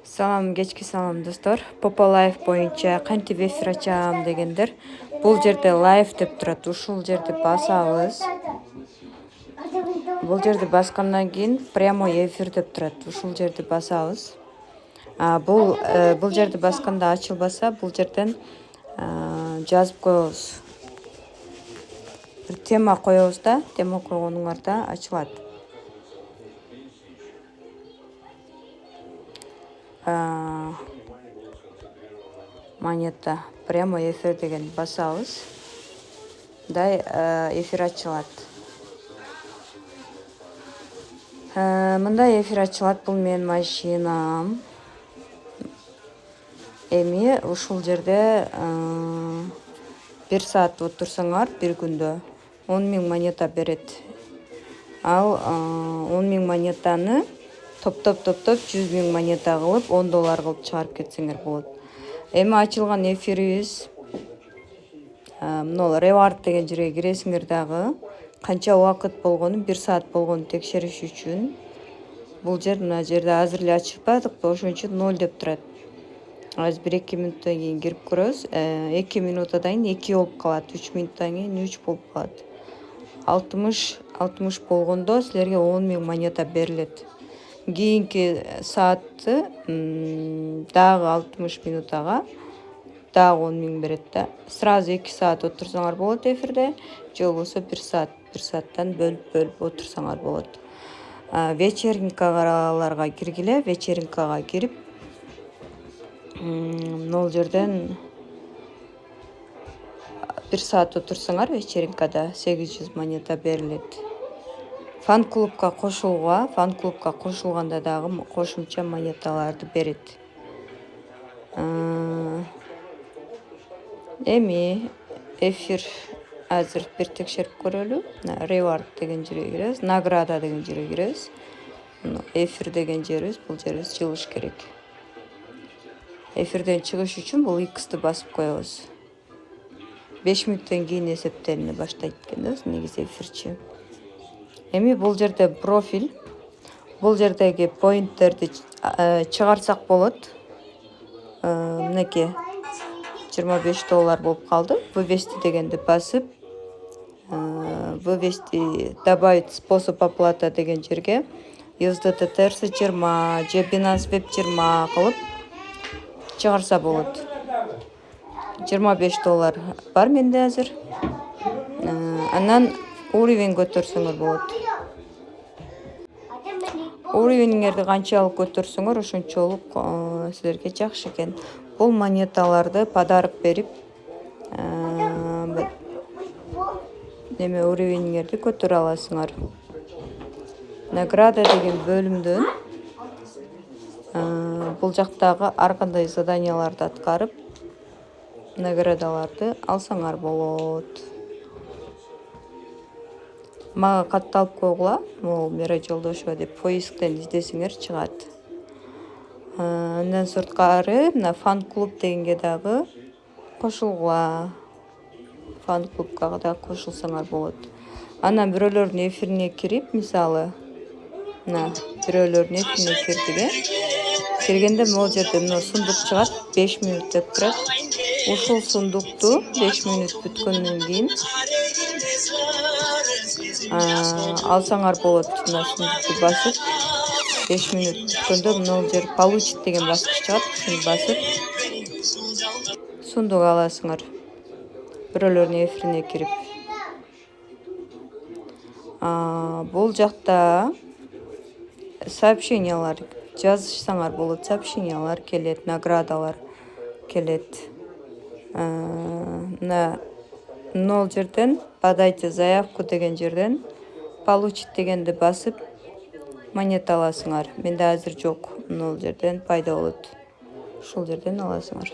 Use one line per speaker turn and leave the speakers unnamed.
Салам, кечки салам достор. Попа лайф боюнча кантип эфир ачам дегендер. Бул жерде лайф деп турат. Ушул жерди басабыз. Бул жерди баскандан кийин прямой эфир деп турат. Ушул жерди басабыз. Бул жерди басканда ачылбаса, бул жерден жазып коебуз. Бир тема коебуз да, тема койгонуңарда ачылат. Монета прямо эфир деген басабыз. Мындай эфир ачылат. Мындай эфир ачылат. Бул менин машинам. Эми ушул жерде 1 саат отурсаңар бир күндө 10.000 монета берет. Ал 10.000 монетаны топтоп 100.000 монета кылып $10 кылып чыгарып кетсеңер болот. Эми ачылган эфирибиз мына reward деген жерге киресиңер дагы канча убакыт болгонун, 1 саат болгонун текшериш үчүн. Бул жер мына жерде азыр эле ачылбадык, ошон үчүн 0 деп турат. Азыр 1-2 минуттан кийин кирип көрөбүз. 2 минуттан кийин 2 болуп калат, 3 минуттан кийин 3 болуп калат. 60 болгондо силерге 10.000 монета берилет. Кийинки саатты дагы 60 минутага дагы 10.000 берет да. Сразу 2 саат отурсаңар болот эфирде, же болбосо 1 сааттан бөлүп отурсаңар болот. Вечеринкаларга киргиле, вечеринкага кирип нол жерден 1 саат отурсаңар вечеринкада 800 монета берилет. Фан-клубка кошулганда дагы кошумча монеталарды берет. Эми эфир азыр бир текшерип көрөлү. Reward деген жерге киребиз, награда деген жерге киребиз. Эфир деген жерибиз, бул жерибиз жылыш керек. Эфирден чыгыш үчүн бул X'ти басып коебуз. 5 мүнөттөн кийин эсептелине баштайт экен да негизи эфирчи. Эми бул жерде профиль, бул жердеги поинттерди чыгарсак болот. Мынакей $25 болуп калды. Вывести дегенди басып, вывести добавить способ оплаты деген жерге USDT терси 20 же Binance Web 20 кылып чыгарса болот. $25 бар менде азыр. Анан уровень көтөрсөңөр болот. Уровеньиңерди канчалык көтөрсөңөр ошончолук силерге жакшы экен. Бул монеталарды подарок берип, уровеньиңерди көтөрө аласыңар. Награда деген бөлүмдөн бул жактагы ар кандай заданияларды аткарып, наградаларды алсаңар болот. Мага катталып койгула, могул Мира Жолдошева деп поисктен издесеңер чыгат. Андан сырткары мына фан-клуб дегенге дагы кошулгула. Фан-клубка да кошулсаңар болот. Анан бирөөлөрдүн эфирине кирип, мисалы, мына бирөөлөрдүн эфирине киргенде могул жерде мына сундук чыгат, 5 мүнөт деп турат. Ушул сундукту 5 мүнөт бүткөндөн кийин алсаңар болот. Мына сундукту басып 5 мүнөт бүткөндө могул жер получить деген баскыч чыгат, ушуну басып сундук аласыңар. Бирөөлөрдүн эфирине кирип. Бул жакта сообщениялар жазышсаңар болот, сообщениялар келет, наградалар келет. Мына нол жерден подайте заявку деген жерден получить дегенди басып монета аласыңар. Менде азыр жок, нол жерден пайда болот. Ушул жерден аласыңар.